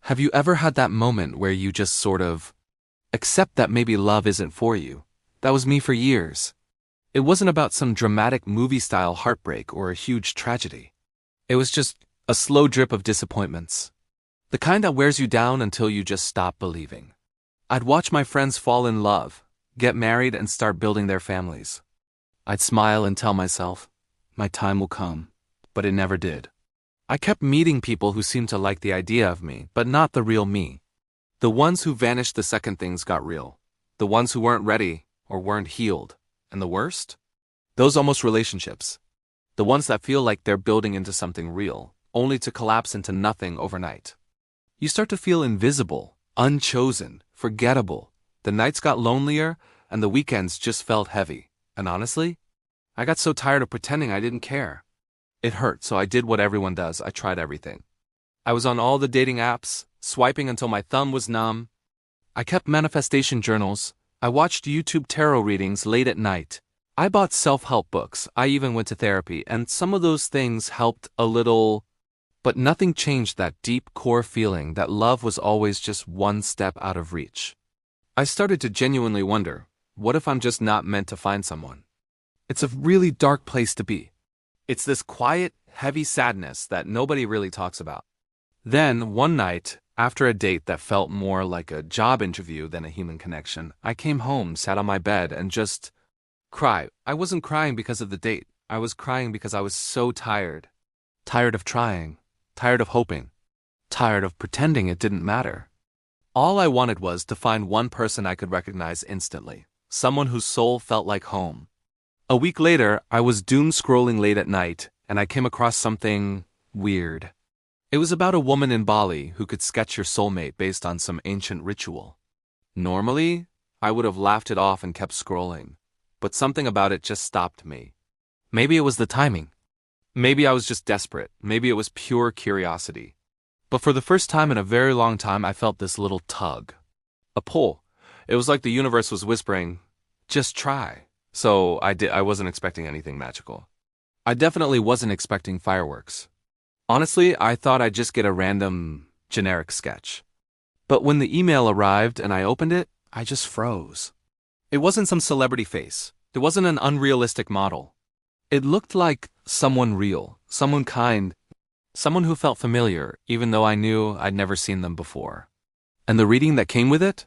Have you ever had that moment where you just sort of accept that maybe love isn't for you? That was me for years. It wasn't about some dramatic movie-style heartbreak or a huge tragedy. It was just a slow drip of disappointments. The kind that wears you down until you just stop believing. I'd watch my friends fall in love, get married, and start building their families. I'd smile and tell myself, my time will come, but it never did. I kept meeting people who seemed to like the idea of me, but not the real me. The ones who vanished the second things got real. The ones who weren't ready or weren't healed. And the worst? Those almost relationships. The ones that feel like they're building into something real, only to collapse into nothing overnight. You start to feel invisible, unchosen, forgettable. The nights got lonelier, and the weekends just felt heavy. And honestly, I got so tired of pretending I didn't care. It hurt, so I did what everyone does. I tried everything. I was on all the dating apps, swiping until my thumb was numb. I kept manifestation journals. I watched YouTube tarot readings late at night. I bought self-help books. I even went to therapy, and some of those things helped a little, but nothing changed that deep core feeling that love was always just one step out of reach. I started to genuinely wonder, what if I'm just not meant to find someone? It's a really dark place to be. It's this quiet, heavy sadness that nobody really talks about. Then, one night, after a date that felt more like a job interview than a human connection, I came home, sat on my bed, and just cried. I wasn't crying because of the date. I was crying because I was so tired. Tired of trying. Tired of hoping. Tired of pretending it didn't matter. All I wanted was to find one person I could recognize instantly. Someone whose soul felt like home. A week later, I was doom scrolling late at night, and I came across something weird. It was about a woman in Bali who could sketch your soulmate based on some ancient ritual. Normally, I would have laughed it off and kept scrolling, but something about it just stopped me. Maybe it was the timing. Maybe I was just desperate. Maybe it was pure curiosity. But for the first time in a very long time, I felt this little tug. A pull. It was like the universe was whispering, just try. So I wasn't expecting anything magical. I definitely wasn't expecting fireworks. Honestly, I thought I'd just get a random, generic sketch. But when the email arrived and I opened it, I just froze. It wasn't some celebrity face. It wasn't an unrealistic model. It looked like someone real, someone kind, someone who felt familiar, even though I knew I'd never seen them before. And the reading that came with it?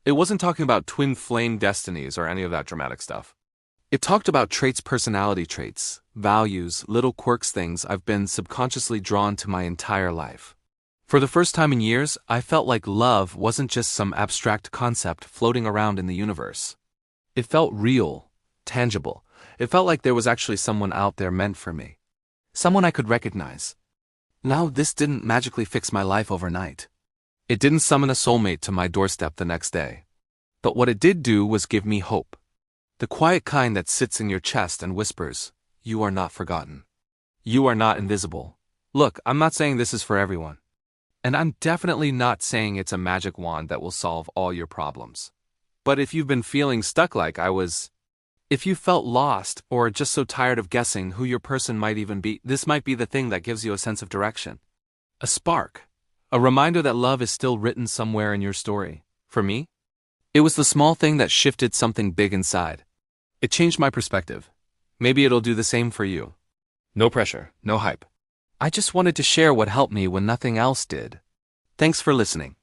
It wasn't talking about twin flame destinies or any of that dramatic stuff. It talked about personality traits, values, little quirks, things I've been subconsciously drawn to my entire life. For the first time in years, I felt like love wasn't just some abstract concept floating around in the universe. It felt real, tangible. It felt like there was actually someone out there meant for me. Someone I could recognize. Now, this didn't magically fix my life overnight. It didn't summon a soulmate to my doorstep the next day. But what it did do was give me hope. The quiet kind that sits in your chest and whispers, you are not forgotten. You are not invisible. Look, I'm not saying this is for everyone. And I'm definitely not saying it's a magic wand that will solve all your problems. But if you've been feeling stuck like I was, if you felt lost or just so tired of guessing who your person might even be, this might be the thing that gives you a sense of direction. A spark. A reminder that love is still written somewhere in your story. For me, it was the small thing that shifted something big inside. It changed my perspective. Maybe it'll do the same for you. No pressure, no hype. I just wanted to share what helped me when nothing else did. Thanks for listening.